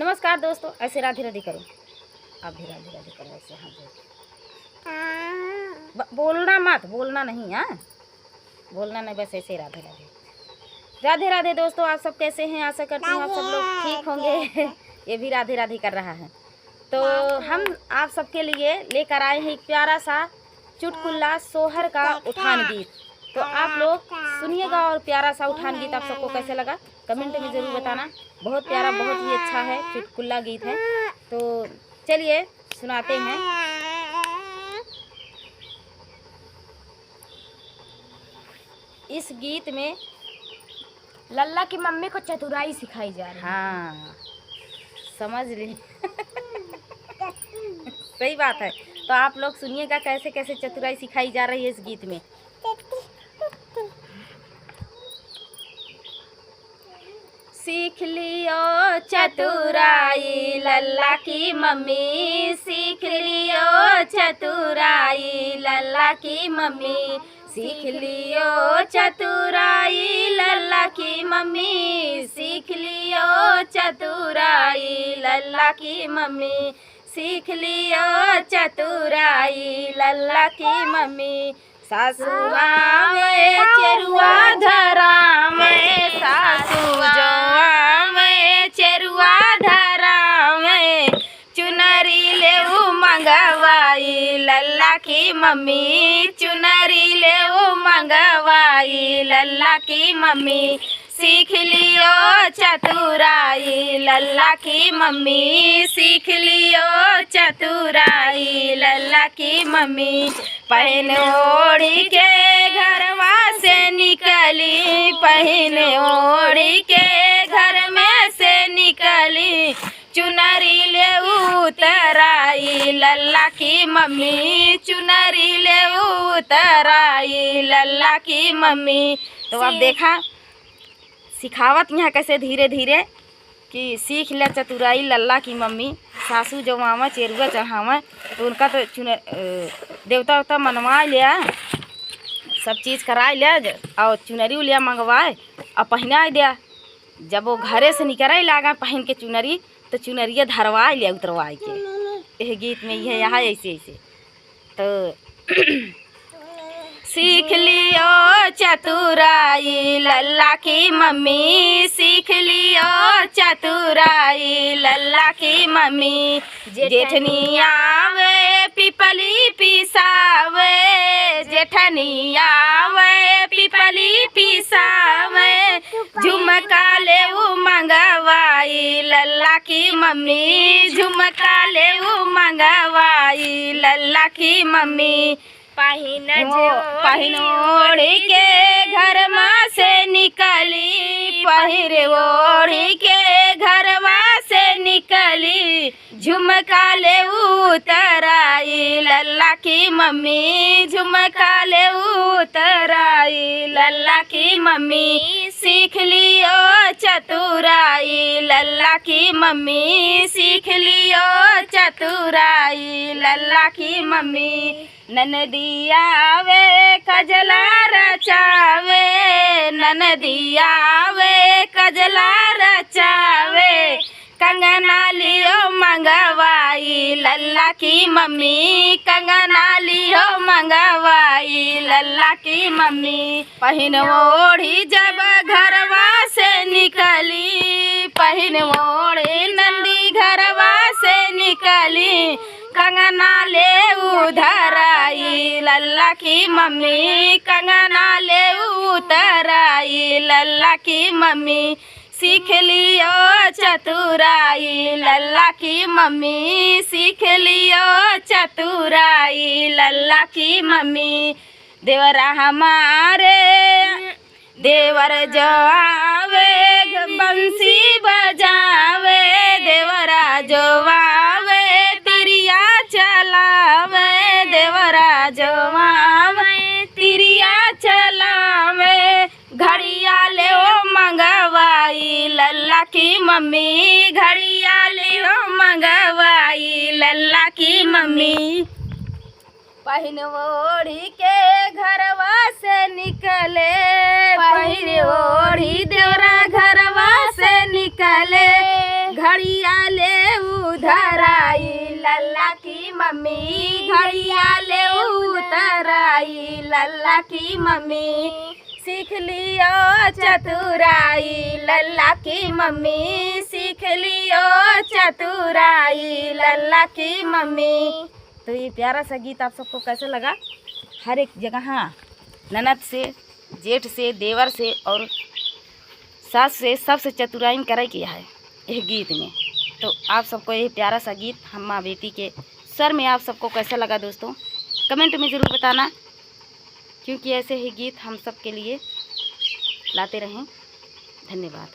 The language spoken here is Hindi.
नमस्कार दोस्तों, ऐसे राधे राधे करो। आप भी राधे राधे करो ऐसे। हाँ बोलना मत, बोलना नहीं। हाँ बोलना नहीं, बस ऐसे राधे राधे। राधे राधे दोस्तों, आप सब कैसे हैं? आशा करती हूँ आप सब लोग ठीक होंगे। ये भी राधे राधे कर रहा है। तो हम आप सबके लिए लेकर आए हैं एक प्यारा सा चुटकुला सोहर का उठान गीत। तो आप लोग सुनिएगा और प्यारा सा उठान गीत आप सबको कैसे लगा कमेंट में ज़रूर बताना। बहुत प्यारा, बहुत ही अच्छा है, चुटकुला गीत है। तो चलिए सुनाते हैं। इस गीत में लल्ला की मम्मी को चतुराई सिखाई जा रही है। हाँ समझ ली। सही बात है। तो आप लोग सुनिएगा कैसे कैसे चतुराई सिखाई जा रही है इस गीत में। सीख लियो चतुराई लल्ला की मम्मी, सीख लियो चतुराई लल्ला की मम्मी, सीख लियो चतुराई लल्ला की मम्मी, सीख लियो चतुराई लल्ला की मम्मी, सीख लियो चतुराई लल्ला की मम्मी। सासू आवे चेरुआ धरावे, सासू जो आवे चेरुआ धरावे, चुनरी लेऊ मंगवाई लल्ला की मम्मी, चुनरी लेऊ मंगवाई लल्ला की मम्मी, सीख लियो चतुराई लल्ला की मम्मी, सीख लियो चतुराई लल्ला की मम्मी। पहन ओढ़ी के घरवा से निकली, पहन ओढ़ी के घर में से निकली, चुनरी ले उतराई लल्ला की मम्मी, चुनरी ले उतराई लल्ला की मम्मी। तो अब देखा सिखावत यहाँ कैसे धीरे धीरे कि सीख ले चतुराई लल्ला की मम्मी। सासू जो मामा चेरुआ चढ़ावा तो उनका तो देवता उवता मनवा लिया, सब चीज़ करा लिया और चुनरी लिया मंगवाए और पहना दिया। जब वो घरे से निकल लगा पहन के चुनरी, तो चुनरिया धरवा लिया उतरवाए के। यह गीत में यह यहाँ ऐसे ऐसे। तो सीख लियो चतुराई लल्ला की मम्मी, सीख लियो चतुराई लल्ला की मम्मी। जेठनी आवे पिपली पिसावे, जेठनी आवे पिपली पिसावे, झुमका ले मंगवाई लल्ला की मम्मी, झुमका ले मंगवाई लल्ला की मम्मी। पहिन ओढ़ी के घर माँ से निकली, पहिर ओढ़ी के घर माँ से निकली, झुमका ले उतराई लल्ला की मम्मी, झुमका ले उतराई लल्ला की मम्मी। सीख लियो चतुराई लल्ला की मम्मी, सीख लियो चतुराई लल्ला की मम्मी। ननदिया आवे कजला रचावे, ननदिया आवे कजला रचावे, कंगना लियो मंगवाई लल्ला की मम्मी, कंगना लियो मंगवाई लल्ला की मम्मी। पहिन ओढ़ी जब घरवा से निकली, पहिन ओढ़ी नंदी घरवा से निकली, कंगना ले उधराई लल्ला की मम्मी, कंगना ले उतराई लल्ला की मम्मी। सीख लियो चतुराई लल्ला की मम्मी, सीख लियो चतुराई लल्ला की मम्मी। देवरा हमारे देवर जो आवे बंसी बजावे, देवरा जो आवे तिरिया चलावे, देवरा जो आवे तिरिया चलावे, घड़िया ले मंगवाई लल्ला की मम्मी, घड़िया ले मंगवाई लल्ला की मम्मी। पहिन ओढ़ी के घरवा से निकले, पहिन ओढ़ी देवरा घरवा से निकले, घड़िया ले उधर आई लल्ला की मम्मी, घड़िया ले उधर आई लल्ला की मम्मी, सीख लियो चतुराई लल्ला की मम्मी, सीख लियो चतुराई लल्ला की मम्मी। तो ये प्यारा सा गीत आप सबको कैसे लगा? हर एक जगह हाँ, ननद से, जेठ से, देवर से और सास से सबसे चतुराइन कराई किया है यह गीत में। तो आप सबको यह प्यारा सा गीत हम माँ बेटी के स्वर में आप सबको कैसा लगा दोस्तों, कमेंट में ज़रूर बताना, क्योंकि ऐसे ही गीत हम सब के लिए लाते रहें। धन्यवाद।